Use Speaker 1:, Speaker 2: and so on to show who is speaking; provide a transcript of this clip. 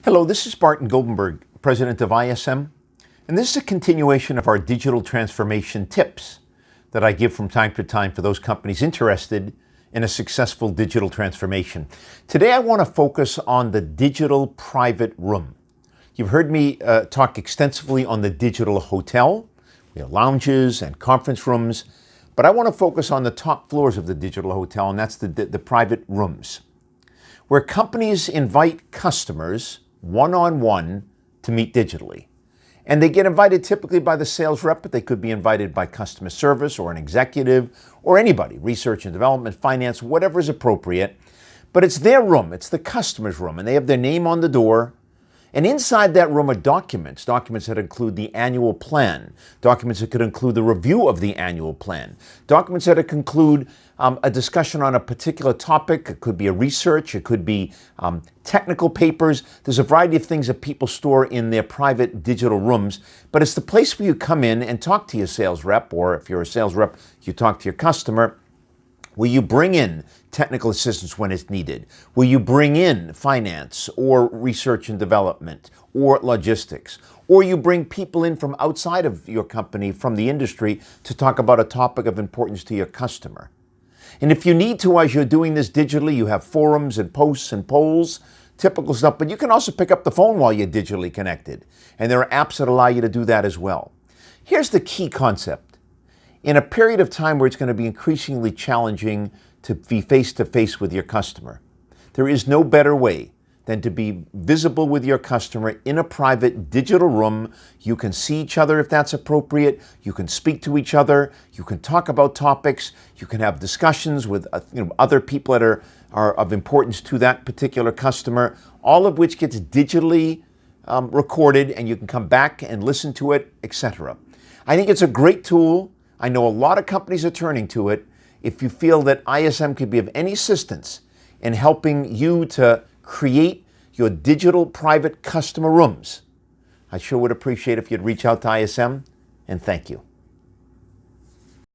Speaker 1: Hello, this is Barton Goldenberg, President of ISM, and this is a continuation of our digital transformation tips that I give from time to time for those companies interested in a successful digital transformation. Today I want to focus on the digital private room. You've heard me talk extensively on the digital hotel. We have lounges and conference rooms, but I want to focus on the top floors of the digital hotel, and that's the private rooms, where companies invite customers one-on-one to meet digitally. And they get invited typically by the sales rep, but they could be invited by customer service or an executive or anybody, research and development, finance, whatever is appropriate. But it's their room, it's the customer's room, and they have their name on the door. And inside that room are documents that include the annual plan, documents that could include the review of the annual plan, documents that include a discussion on a particular topic. It could be a research, it could be technical papers. There's a variety of things that people store in their private digital rooms, but it's the place where you come in and talk to your sales rep, or if you're a sales rep, you talk to your customer. Will you bring in technical assistance when it's needed? Will you bring in finance or research and development or logistics? Or you bring people in from outside of your company, from the industry, to talk about a topic of importance to your customer? And if you need to, as you're doing this digitally, you have forums and posts and polls, typical stuff, but you can also pick up the phone while you're digitally connected. And there are apps that allow you to do that as well. Here's the key concept. In a period of time where it's going to be increasingly challenging to be face-to-face with your customer, there is no better way than to be visible with your customer in a private digital room. You can see each other if that's appropriate. You can speak to each other. You can talk about topics. You can have discussions with other people that are of importance to that particular customer, all of which gets digitally recorded, and you can come back and listen to it, etc. I think it's a great tool. I know a lot of companies are turning to it. If you feel that ISM could be of any assistance in helping you to create your digital private customer rooms, I sure would appreciate if you'd reach out to ISM, and thank you.